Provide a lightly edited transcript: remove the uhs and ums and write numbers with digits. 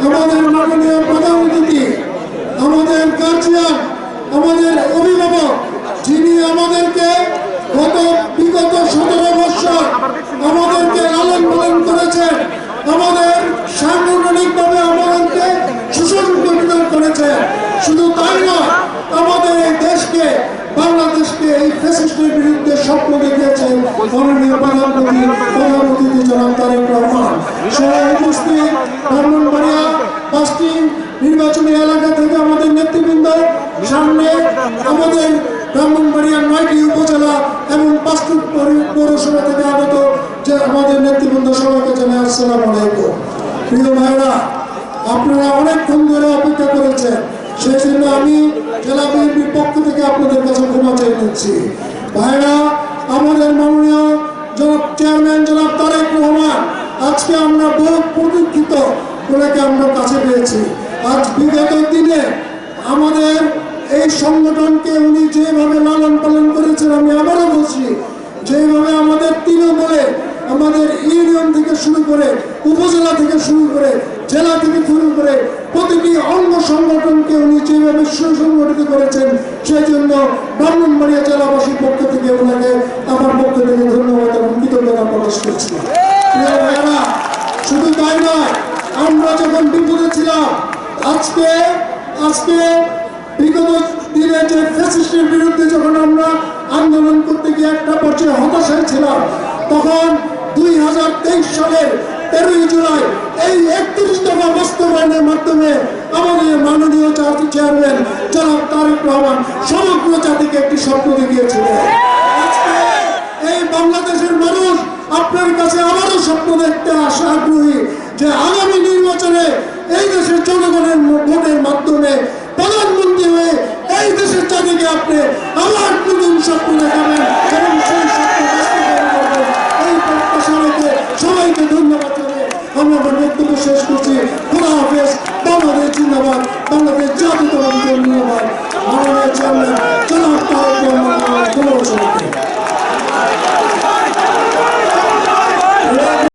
আমাদের মাননীয় প্রধান অতিথি, আমাদের গার্জিয়ান, আমাদের অভিভাবক, যিনি আমাদেরকে বিগত 17 বছর আমাদেরকে লালন পালন করেছেন, আমাদের সাংগঠনিকভাবে আমাদেরকে সুসংগঠিত করেছেন। শুধু তাই নয়, আমাদের এই দেশকে, বাংলাদেশকে এই ফ্যাসিস্টের বিরুদ্ধে স্বপ্ন দেখিয়েছেন মাননীয় প্রধানমন্ত্রী জনাব তারেক রহমান। সবাই উপস্থিত ব্রাহ্মণবাড়িয়া 5টি নির্বাচনী এলাকা থেকে আমাদের নেতৃবৃন্দ, সামনে আমাদের ব্রাহ্মণবাড়িয়ার 9টি উপজেলা এবং 5টি পৌরসভা থেকে আগত যে আমাদের নেতৃবৃন্দ, সবাইকে জানাই আসসালামু আলাইকুম। প্রিয় ভাইরা, আপনারা অনেকক্ষণ ধরে অপেক্ষা করেছেন, সেই জন্য আমি জেলা বিএনপির পক্ষ থেকে আপনাদের কাছে ক্ষমা চেয়ে নিচ্ছি। ভাইরা, আমাদের মাননীয় জনাব চেয়ারম্যান জনাব তারেক রহমান, আজকে আমরা বহু প্রতীক্ষিত ওনাকে আমরা কাছে পেয়েছি। আজ বিগত দিনে আমাদের এই সংগঠনকে উনি যেভাবে লালন পালন করেছেন, আমি আবারও বলছি, যেভাবে আমাদের তৃণমূলে আমাদের ইউনিয়ন থেকে শুরু করে, উপজেলা থেকে শুরু করে, জেলা থেকে শুরু করে প্রতিটি অঙ্গ সংগঠনকে উনি যেভাবে সুসংগঠিত করেছেন, সেই জন্য ব্রাহ্মণবাড়িয়া জেলাবাসীর পক্ষ থেকে ওনাকে আমার পক্ষ থেকে ধন্যবাদ এবং কৃতজ্ঞতা প্রকাশ করছি। শুধু তাই নয়, আমরা যখন বিপদে ছিলাম, আজকে বিগত দিনে যে ফ্যাসিস্টের বিরুদ্ধে যখন আমরা আন্দোলন করতে গিয়ে একটা পর্যায়ে হতাশায় ছিলাম, তখন 2023 সালের 13 জুলাই এই 31 দফা বাস্তবায়নের মাধ্যমে আমাদের মাননীয় জাতীয় চেয়ারম্যান জনাব তারেক রহমান সমগ্র জাতিকে একটি স্বপ্ন দেখিয়েছিলেন। আজকে এই বাংলাদেশের মানুষ আপনার কাছে আবারও স্বপ্ন দেখতে আগ্রহী যে আগামী নির্বাচনে এই দেশের জনগণের ভোটের মাধ্যমে প্রধানমন্ত্রী হয়ে এই দেশের জাতিকে আপনি আবার নতুন স্বপ্ন দেখাবেন এবং সেই স্বপ্ন বাস্তবায়ন করবেন। এই প্রত্যাশা রেখে সবাইকে ধন্যবাদ জানিয়ে আমরা আমার বক্তব্য শেষ করছি। খোদা হাফেজ। বাংলাদেশ জিন্দাবাদ। বাংলাদেশ জাতীয়তাবাদী দল জিন্দাবাদ। মাননীয় চেয়ারম্যান